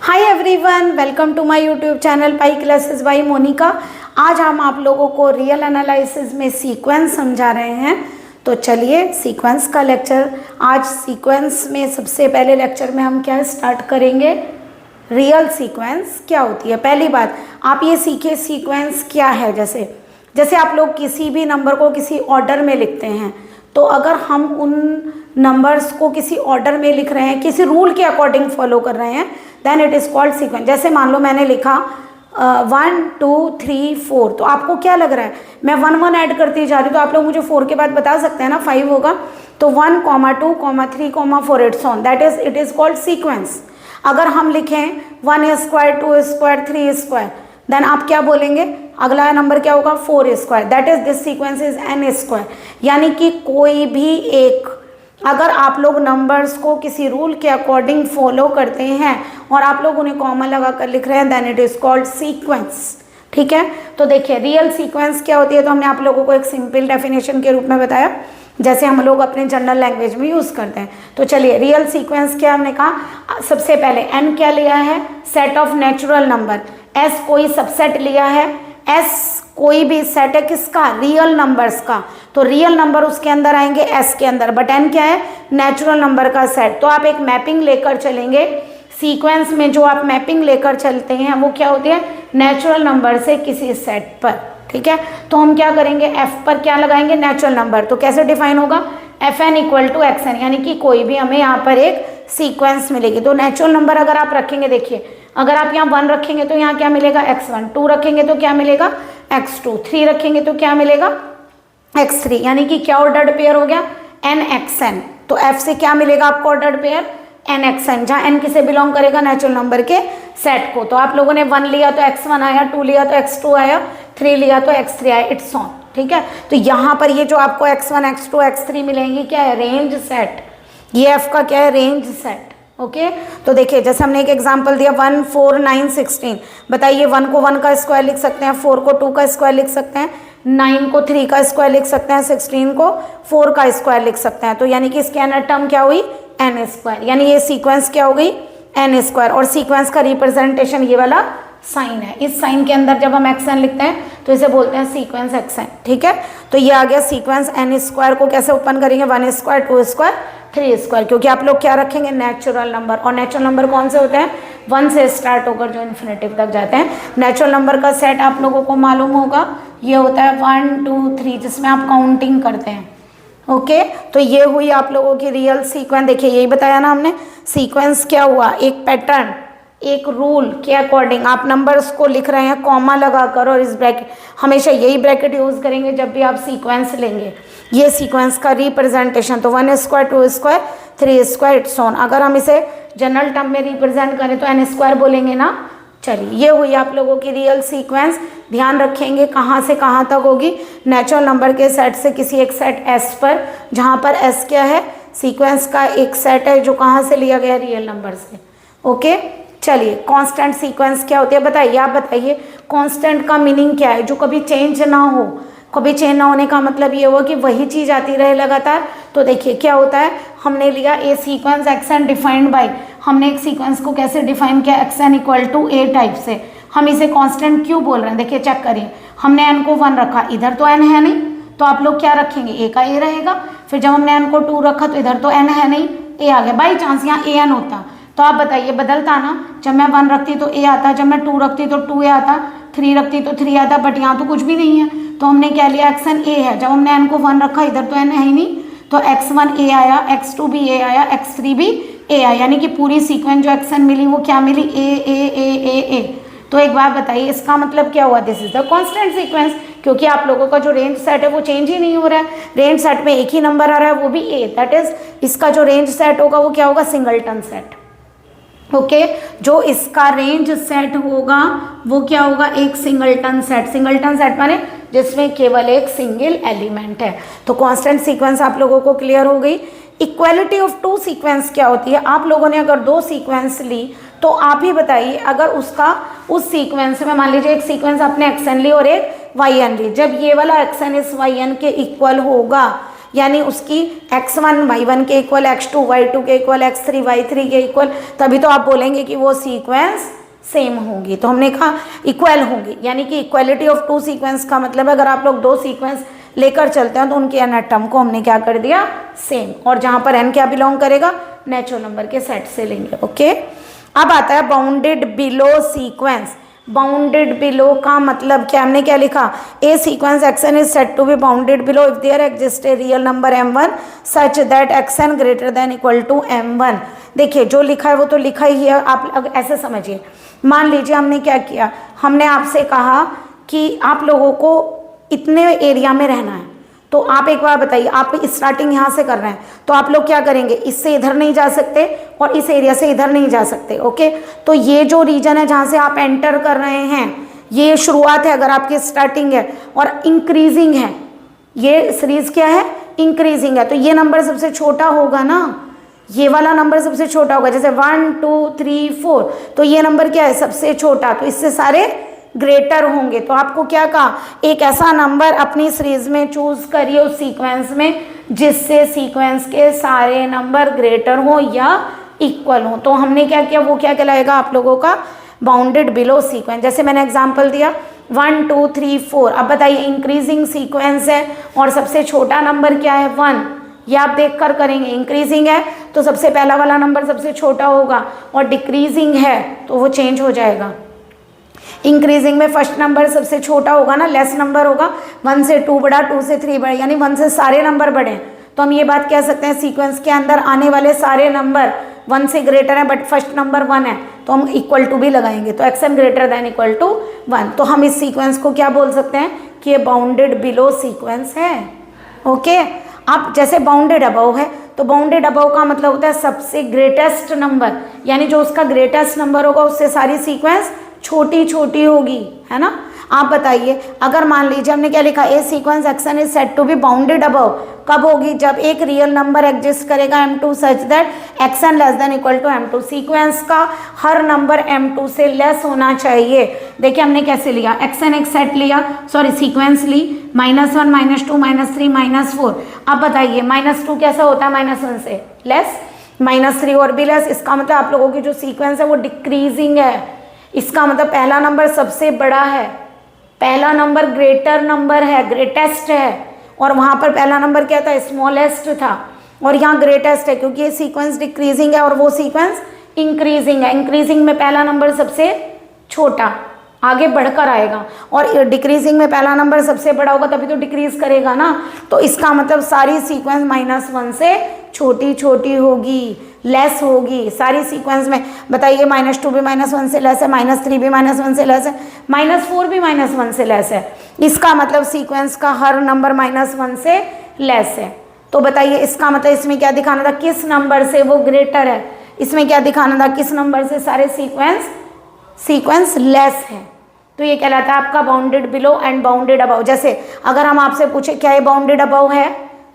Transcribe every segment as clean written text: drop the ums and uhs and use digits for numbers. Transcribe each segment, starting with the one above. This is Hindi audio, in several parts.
Hi everyone, welcome to my YouTube channel pi classes by Monika. आज हम आप लोगों को रियल एनालिसिस में सीक्वेंस समझा रहे हैं। तो चलिए सीक्वेंस का लेक्चर, आज सीक्वेंस में सबसे पहले लेक्चर में हम क्या स्टार्ट करेंगे, रियल सीक्वेंस क्या होती है। पहली बात आप ये सीखे सीक्वेंस क्या है। जैसे आप लोग किसी भी नंबर को किसी ऑर्डर में लिखते हैं, तो अगर हम उन नंबर्स को किसी ऑर्डर में लिख रहे हैं, किसी रूल के अकॉर्डिंग फॉलो कर रहे हैं, then it is called sequence. जैसे मान लो मैंने लिखा 1 2 3 4, तो आपको क्या लग रहा है, मैं 1 1 ऐड करती जा रही हूँ, तो आप लोग मुझे 4 के बाद बता सकते हैं ना, 5 होगा। तो 1, 2, 3, 4 it's on, that is it is called sequence. अगर हम लिखें 1 स्क्वायर 2 स्क्वायर 3 स्क्वायर, देन आप क्या बोलेंगे, अगला नंबर क्या होगा 4 square, that is this sequence is n square. यानी कि कोई भी एक, अगर आप लोग नंबर्स को किसी रूल के अकॉर्डिंग फॉलो करते हैं और आप लोग उन्हें कॉमा लगा कर लिख रहे हैं, then it is called sequence. ठीक है, तो देखिए रियल सीक्वेंस क्या होती है, तो हमने आप लोगों को एक सिंपल डेफिनेशन के रूप में बताया, जैसे हम लोग अपने जनरल लैंग्वेज में यूज़ करते हैं। तो चलिए रियल सीक्वेंस क्या, हमने कहा सबसे पहले n क्या लिया है, set of natural number, s कोई सबसेट लिया है, s कोई भी सेट है किसका, रियल नंबर्स का, तो रियल नंबर उसके अंदर आएंगे s के अंदर, बट n क्या है, नेचुरल नंबर का सेट। तो आप एक मैपिंग लेकर चलेंगे सीक्वेंस में, जो आप मैपिंग लेकर चलते हैं वो क्या होती है, नेचुरल नंबर से किसी सेट पर। ठीक है, तो हम क्या करेंगे, f पर क्या लगाएंगे, नेचुरल नंबर। तो कैसे डिफाइन होगा, fn इक्वल टू xn, यानी कि कोई भी हमें यहाँ पर एक सीक्वेंस मिलेगी। तो नेचुरल नंबर अगर आप रखेंगे, देखिए अगर आप यहाँ 1 रखेंगे तो यहाँ क्या मिलेगा x1, 2 रखेंगे तो क्या मिलेगा x2, 3 रखेंगे तो क्या मिलेगा x3, यानी कि क्या ऑर्डर्ड पेयर हो गया nxn। तो f से क्या मिलेगा आपको ऑर्डर्ड पेयर nxn, जहाँ n किसे बिलोंग करेगा, नेचुरल नंबर के सेट को। तो आप लोगों ने 1 लिया तो x1 आया, 2 लिया तो x2 आया, 3 लिया तो x3 आया, इट्स ऑन। ठीक है, तो यहाँ पर ये जो आपको x1 x2 x3 मिलेंगी क्या है, रेंज सेट। ये f का क्या है, रेंज सेट। ओके, तो देखिए जैसे हमने एक एग्जांपल दिया 1 4 9 16, बताइए 1 को 1 का स्क्वायर लिख सकते हैं, 4 को 2 का स्क्वायर लिख सकते हैं, 9 को 3 का स्क्वायर लिख सकते हैं, 16 को 4 का स्क्वायर लिख सकते हैं। तो यानी कि इसके अंदर टर्म क्या हुई, n स्क्वायर, यानी ये सीक्वेंस क्या हो गई, n स्क्वायर। और सीक्वेंस का रिप्रेजेंटेशन ये वाला साइन है, इस साइन के अंदर जब हम xn लिखते हैं तो इसे बोलते हैं सीक्वेंस xn। ठीक है, तो ये आ गया सीक्वेंस। n स्क्वायर को कैसे ओपन करेंगे, 1 स्क्वायर 2 स्क्वायर 3 स्क्वायर, क्योंकि आप लोग क्या रखेंगे, नेचुरल नंबर। और नेचुरल नंबर कौन से होते हैं, 1 से स्टार्ट होकर जो इन्फिनिटिव तक जाते हैं। नेचुरल नंबर का सेट आप लोगों को मालूम होगा, ये होता है 1 2 3, जिसमें आप काउंटिंग करते हैं। ओके, तो ये हुई आप लोगों की रियल सीक्वेंस। देखिए यही बताया ना हमने, सीक्वेंस क्या हुआ, एक पैटर्न, एक रूल के अकॉर्डिंग आप नंबर्स को लिख रहे हैं कॉमा लगाकर, और इस ब्रैकेट, हमेशा यही ब्रैकेट यूज करेंगे जब भी आप सीक्वेंस लेंगे। ये सीक्वेंस का रिप्रेजेंटेशन, तो 1 square 2 square 3 square its on. अगर हम इसे जनरल टर्म में रिप्रेजेंट करें तो n स्क्वायर बोलेंगे ना। चलिए ये हुई आप लोगों की रियल सीक्वेंस। ध्यान रखेंगे कहाँ से कहाँ तक होगी, नेचुरल नंबर के सेट से किसी एक सेट s पर, जहाँ पर s क्या है, सीक्वेंस का एक सेट है जो कहाँ से लिया गया, रियल नंबर से। ओके, चलिए कांस्टेंट सीक्वेंस क्या होती है बताइए, आप बताइए कांस्टेंट का मीनिंग क्या है, जो कभी चेंज ना हो। कभी चेंज ना होने का मतलब ये हुआ कि वही चीज़ आती रहे लगातार। तो देखिए क्या होता है, हमने लिया a sequence xn defined by, हमने एक सीक्वेंस को कैसे डिफाइन किया, xn equal to a type से। हम इसे कांस्टेंट क्यों बोल रहे हैं, देखिए चेक करिए, हमने n को 1 रखा, इधर तो n है नहीं, तो आप लोग क्या रखेंगे, a का a रहेगा। फिर जब हमने n को 2 रखा तो इधर तो n है नहीं, a आ गया। बाई चांस यहाँ an होता तो आप बताइए बदलता ना, जब मैं 1 रखती तो a आता, जब मैं 2 रखती तो 2a आता, 3 रखती तो 3 आता, बट यहाँ तो कुछ भी नहीं है। तो हमने क्या लिया, xn a है, जब हमने n को 1 रखा, इधर तो n है ही नहीं, तो x1 a आया, x2 भी a आया, x3 भी a आया, यानी कि पूरी सीक्वेंस जो xn मिली वो क्या मिली, a। तो एक बार बताइए इसका मतलब क्या हुआ, this is the constant sequence, क्योंकि आप लोगों का जो रेंज सेट है वो चेंज ही नहीं हो रहा है, रेंज सेट में एक ही नंबर आ रहा है, वो भी a, दैट इज इसका जो रेंज सेट होगा वो क्या होगा, सिंगलटन सेट। ओके, जो इसका रेंज सेट होगा वो क्या होगा, एक सिंगलटन सेट। सिंगलटन सेट माने जिसमें केवल एक सिंगल एलिमेंट है। तो कांस्टेंट सीक्वेंस आप लोगों को क्लियर हो गई। इक्वालिटी ऑफ 2 सीक्वेंस क्या होती है, आप लोगों ने अगर 2 सीक्वेंस ली तो आप ही बताइए, अगर उसका उस सीक्वेंस में, मान लीजिए एक सीक्वेंस आपने xn ली और एक yn ली, जब ये वाला xn इस yn के इक्वल होगा, यानी उसकी x1 y1 के इक्वल, x2 y2 के इक्वल, x3 y3 के इक्वल, तभी तो आप बोलेंगे कि वो सीक्वेंस सेम होगी। तो हमने कहा इक्वल होंगी, यानी कि इक्वलिटी ऑफ टू सीक्वेंस का मतलब अगर आप लोग दो सीक्वेंस लेकर चलते हैं तो उनके एनाटम को हमने क्या कर दिया, सेम। और जहां पर n क्या बिलोंग करेगा, नेचुरल नंबर के सेट से लेंगे। ओके, अब आता है bounded below sequence. Bounded below का मतलब क्या, हमने क्या लिखा, a sequence xn is said to be bounded below if there exist a real number m1 such that xn greater than equal to m1। देखिए जो लिखा है वो तो लिखा ही है, आप ऐसे समझिए। मान लीजिए हमने क्या किया, हमने आपसे कहा कि आप लोगों को इतने एरिया में रहना है, तो आप एक बार बताइए, आप स्टार्टिंग यहाँ से कर रहे हैं तो आप लोग क्या करेंगे, इससे इधर नहीं जा सकते और इस एरिया से इधर नहीं जा सकते। ओके, तो ये जो रीजन है जहाँ से आप एंटर कर रहे हैं, ये शुरुआत है अगर आपकी स्टार्टिंग है, और इंक्रीजिंग है, ये सीरीज क्या है, इंक्रीजिंग है, तो ये नंबर सबसे छोटा होगा ना, ये वाला नंबर सबसे छोटा होगा। जैसे 1 2 3 4, तो ये नंबर क्या है, सबसे छोटा, तो इससे सारे ग्रेटर होंगे। तो आपको क्या कहा, एक ऐसा नंबर अपनी सीरीज में चूज करिए उस सीक्वेंस में जिससे सीक्वेंस के सारे नंबर ग्रेटर हो या इक्वल हो। तो हमने क्या किया, वो क्या कहलाएगा आप लोगों का बाउंडेड बिलो सीक्वेंस। जैसे मैंने एग्जांपल दिया 1 2 3 4। अब बताइए इंक्रीजिंग सीक्वेंस है और सबसे छोटा नंबर क्या है, 1। ये आप देख कर करेंगे, इंक्रीजिंग है तो सबसे पहला वाला नंबर सबसे छोटा होगा, और डिक्रीजिंग है तो वो चेंज हो जाएगा। इंक्रीजिंग में फर्स्ट नंबर सबसे छोटा होगा ना, लेस नंबर होगा, 1 से 2 बड़ा, 2 से 3 बड़ा, यानी 1 से सारे नंबर बड़े। तो हम ये बात कह सकते हैं सीक्वेंस के अंदर आने वाले सारे नंबर 1 से ग्रेटर है, बट फर्स्ट नंबर 1 है तो हम इक्वल टू भी लगाएंगे, तो xn greater than equal to 1। तो हम इस सीक्वेंस को क्या बोल सकते हैं कि ये बाउंडेड बिलो सीक्वेंस है। ओके, अब जैसे बाउंडेड अबव है, तो बाउंडेड अबव का मतलब होता है सबसे ग्रेटेस्ट नंबर, यानी जो उसका ग्रेटेस्ट नंबर होगा उससे सारी सीक्वेंस छोटी छोटी होगी, है ना। आप बताइए, अगर मान लीजिए हमने क्या लिखा, a sequence xn is said to be bounded above, कब होगी, जब एक रियल नंबर एग्जिस्ट करेगा m2 such that xn less than equal to m2। Sequence का हर नंबर m2 से लेस होना चाहिए। देखिए हमने कैसे लिया, xn एक सेट लिया, सॉरी सीक्वेंस ली, -1 -2 -3 -4। अब बताइए -2 कैसा होता है, -1 से लेस, -3 और भी लेस, इसका मतलब आप लोगों की जो सीक्वेंस है वो डिक्रीजिंग है। इसका मतलब पहला नंबर सबसे बड़ा है, पहला नंबर ग्रेटर नंबर है, ग्रेटेस्ट है, और वहाँ पर पहला नंबर क्या था, स्मॉलेस्ट था, और यहाँ ग्रेटेस्ट है, क्योंकि ये सीक्वेंस डिक्रीजिंग है और वो सीक्वेंस इंक्रीजिंग है। इंक्रीजिंग में पहला नंबर सबसे छोटा आगे बढ़कर आएगा, और डिक्रीजिंग में पहला नंबर सबसे बड़ा होगा तभी तो डिक्रीज करेगा ना। तो इसका मतलब सारी सीक्वेंस -1 से छोटी छोटी होगी, लेस होगी सारी सीक्वेंस में। बताइए -2 भी -1 से लेस है, -3 भी -1 से लेस है, -4 भी -1 से लेस है। इसका मतलब सीक्वेंस का हर नंबर -1 से लेस है। तो बताइए इसका मतलब इसमें क्या दिखाना था, किस नंबर से वो ग्रेटर है, इसमें क्या दिखाना था, किस नंबर से सारे सीक्वेंस लेस है। तो ये कहलाता है आपका bounded below and bounded above. जैसे अगर हम आपसे पूछे क्या ये बाउंडेड अबव है,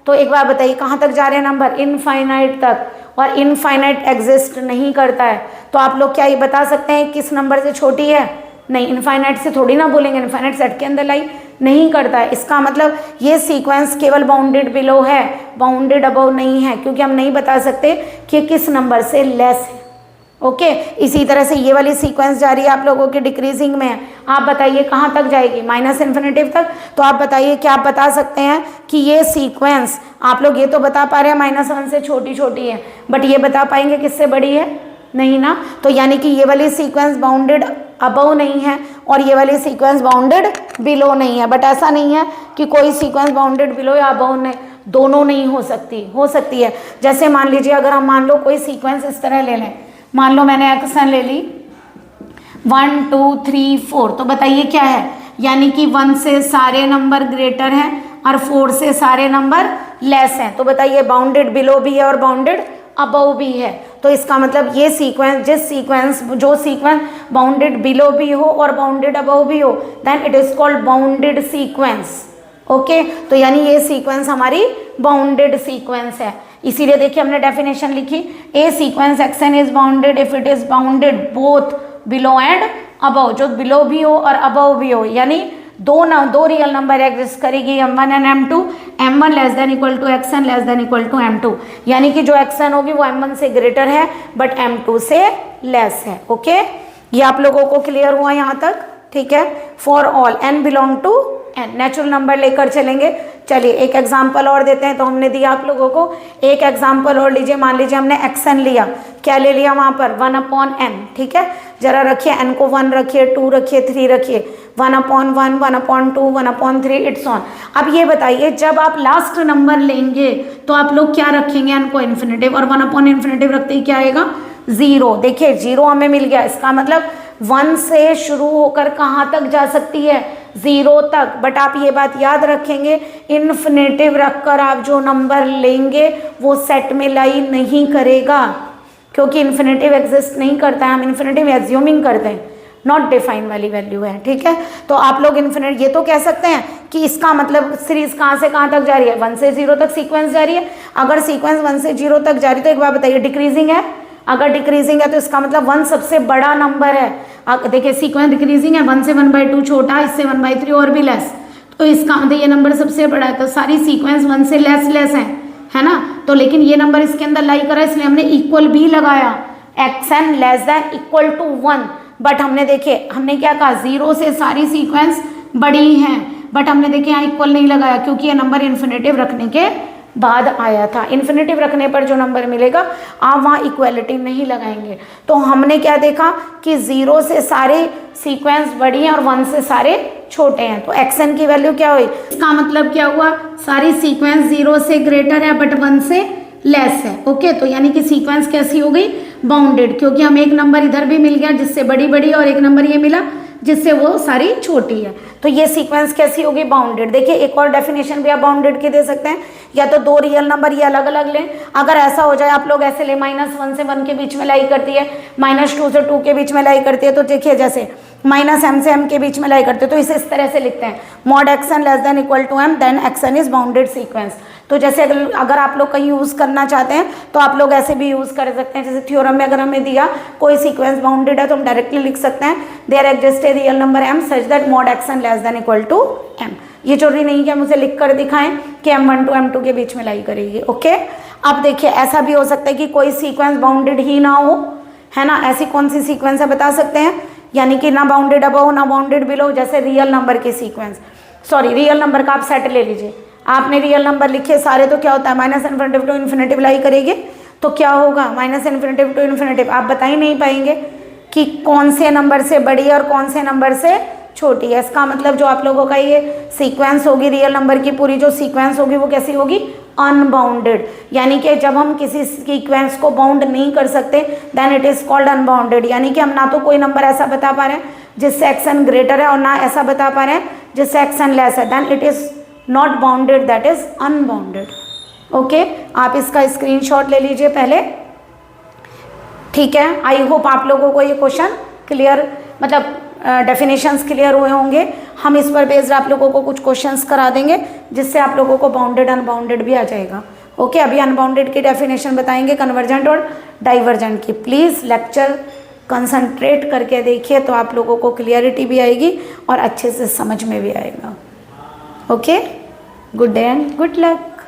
तो एक बार बताइए कहाँ तक जा रहे हैं नंबर, इनफाइनाइट तक, और इनफाइनाइट एग्जिस्ट नहीं करता है। तो आप लोग क्या ये बता सकते हैं किस नंबर से छोटी है, नहीं, इनफाइनाइट से थोड़ी ना बोलेंगे, इनफाइनाइट सेट के अंदर लाई नहीं करता है। इसका मतलब ये सीक्वेंस केवल बाउंडेड बिलो है, बाउंडेड अबव नहीं है, क्योंकि हम नहीं बता सकते कि किस नंबर से लेस है। ओके, इसी तरह से ये वाली सीक्वेंस जा रही है आप लोगों के डिक्रीजिंग में, आप बताइए कहाँ तक जाएगी, -इन्फिनिटी तक। तो आप बताइए क्या आप बता सकते हैं कि ये सीक्वेंस, आप लोग ये तो बता पा रहे हैं -1 से छोटी छोटी है, बट ये बता पाएंगे किससे बड़ी है, नहीं ना। तो यानी कि ये वाली सीक्वेंस बाउंडेड अबव नहीं है और ये वाली सीक्वेंस बाउंडेड बिलो नहीं है। बट ऐसा नहीं है कि कोई सीक्वेंस बाउंडेड बिलो या अबव नहीं, दोनों नहीं हो सकती है। जैसे मान लीजिए अगर हम मान लो कोई सीक्वेंस इस तरह ले लें, मान लो मैंने एक्शन ले ली 1 2 3 4, तो बताइए क्या है, यानी कि 1 से सारे नंबर ग्रेटर हैं और 4 से सारे नंबर लेस हैं। तो बताइए बाउंडेड बिलो भी है और बाउंडेड अबव भी है। तो इसका मतलब ये सीक्वेंस, जो सीक्वेंस बाउंडेड बिलो भी हो और बाउंडेड अबव भी हो, then it is called bounded sequence. Okay, तो यानी ये सीक्वेंस हमारी बाउंडेड सीक्वेंस है। इसीलिए देखिए हमने डेफिनेशन लिखी, a sequence xn is bounded if it is bounded both below and above, जो बिलो भी हो और अबव भी हो, यानी दो रियल नंबर एग्जिस्ट करेगी m1 and m2, m1 less than equal to xn less than equal to m2, यानी कि जो xn होगी वो m1 से ग्रेटर है बट m2 से लेस है। ओके, ये आप लोगों को क्लियर हुआ यहाँ तक? ठीक है, for all n belong to n, natural number लेकर चलेंगे। चलिए एक एग्जाम्पल और देते हैं। तो हमने दिया आप लोगों को एक एग्जाम्पल और लीजिए, मान लीजिए हमने xn लिया, क्या ले लिया वहाँ पर 1/n। ठीक है, जरा रखिए n को 1 रखिए, 2 रखिए, 3 रखिए, 1/1, 1/2, 1/3, इट्स ऑन। अब ये बताइए जब आप लास्ट नंबर लेंगे तो आप लोग क्या रखेंगे? n को इन्फिनेटिव, और 1/इन्फिनेटिव रखते ही क्या आएगा? 0। देखिए 0 हमें मिल गया, इसका मतलब 1 से शुरू होकर कहाँ तक जा सकती है? 0 तक। बट आप ये बात याद रखेंगे, इन्फिनेटिव रखकर आप जो नंबर लेंगे वो सेट में लाई नहीं करेगा, क्योंकि इन्फिनेटिव एग्जिस्ट नहीं करता है, हम इन्फिनेटिव एज्यूमिंग करते हैं, नॉट डिफाइन वाली वैल्यू है। ठीक है, तो आप लोग इन्फिनेट ये तो कह सकते हैं कि इसका मतलब सीरीज कहाँ से कहाँ तक जा रही है? 1 से 0 तक सीक्वेंस जा रही है। अगर सीक्वेंस 1 से 0 तक जा रही है तो एक बात बताइए, डिक्रीजिंग है? अगर डिक्रीजिंग है तो इसका मतलब 1 सबसे बड़ा नंबर है। देखिए सीक्वेंस डिक्रीजिंग है, 1 से 1/2 छोटा, इससे 1/3 और भी लेस, तो इसका मतलब ये नंबर सबसे बड़ा है। तो सारी सीक्वेंस 1 से लेस है ना? तो लेकिन ये नंबर इसके अंदर लाई करा, इसलिए हमने इक्वल भी लगाया, xn less than equal to 1। But हमने देखिए हमने क्या कहा, 0 से सारी सीक्वेंस बड़ी हैं, बट हमने देखिए यहाँ इक्वल नहीं लगाया क्योंकि ये नंबर इन्फिनेटिव रखने के बाद आया था। इन्फिनेटिव रखने पर जो नंबर मिलेगा आप वहाँ इक्वलिटी नहीं लगाएंगे। तो हमने क्या देखा कि 0 से सारे सीक्वेंस बड़ी हैं और 1 से सारे छोटे हैं, तो xn की वैल्यू क्या हुई? इसका मतलब क्या हुआ? सारी सीक्वेंस 0 से ग्रेटर है बट 1 से लेस है। ओके, तो यानी कि सीक्वेंस कैसी हो गई? बाउंडेड, क्योंकि हमें एक नंबर इधर भी मिल गया जिससे बड़ी और एक नंबर ये मिला जिससे वो सारी छोटी है, तो ये सीक्वेंस कैसी होगी? बाउंडेड। देखिए एक और डेफिनेशन भी आप बाउंडेड की दे सकते हैं, या तो दो रियल नंबर ये अलग अलग लें। अगर ऐसा हो जाए, आप लोग ऐसे ले -1 से 1 के बीच में लाई करती है, -2 से 2 के बीच में लाई करती है, तो देखिए जैसे -m से m के बीच में लाई करते हैं तो इस तरह से लिखते हैं, mod xn less than equal to m then xn is bounded sequence. तो जैसे अगर आप लोग कहीं यूज़ करना चाहते हैं तो आप लोग ऐसे भी यूज़ कर सकते हैं। जैसे थ्योरम में अगर हमें दिया कोई सीक्वेंस बाउंडेड है तो हम डायरेक्टली लिख सकते हैं there exist a real number m such that mod xn less than equal to m। ये जरूरी नहीं कि हम उसे लिख कर दिखाएं कि m1 to m2 के बीच में लाई करेगी। ओके, अब देखिए ऐसा भी हो सकता है कि कोई सीक्वेंस बाउंडेड ही ना हो, है ना? ऐसी कौन सी सीक्वेंस है बता सकते हैं? यानी कि ना बाउंडेड अबव ना बाउंडेड बिलो, जैसे रियल नंबर की सीक्वेंस, सॉरी रियल नंबर का आप सेट ले लीजिए। आपने रियल नंबर लिखे सारे, तो क्या होता है -इन्फिनेटिव टू इन्फिनेटिव लाई करेगी, तो क्या होगा -इन्फिनेटिव टू इन्फिनेटिव। आप बता ही नहीं पाएंगे कि कौन से नंबर से बड़ी है और कौन से नंबर से छोटी है। इसका मतलब जो आप लोगों का ये सीक्वेंस होगी रियल नंबर की, पूरी जो सीक्वेंस होगी वो कैसी होगी? अनबाउंडेड। यानी कि जब हम किसी सीक्वेंस को बाउंड नहीं कर सकते then it is called unbounded. यानी कि हम ना तो कोई नंबर ऐसा बता पा रहे हैं जिससे xn ग्रेटर है और ना ऐसा बता पा रहे हैं जिससे xn लेस है, then it is not bounded, that is unbounded. Okay, आप इसका स्क्रीनशॉट ले लीजिए पहले। ठीक है, आई होप आप लोगों को ये क्वेश्चन क्लियर, मतलब डेफिनेशंस क्लियर हुए होंगे। हम इस पर बेस्ड आप लोगों को कुछ क्वेश्चंस करा देंगे जिससे आप लोगों को बाउंडेड अनबाउंडेड भी आ जाएगा। ओके, अभी अनबाउंडेड की डेफिनेशन बताएंगे, कन्वर्जेंट और डाइवर्जेंट की। प्लीज़ लेक्चर कंसंट्रेट करके देखिए तो आप लोगों को क्लियरिटी भी आएगी और अच्छे से समझ में भी आएगा। Okay, good day and good luck.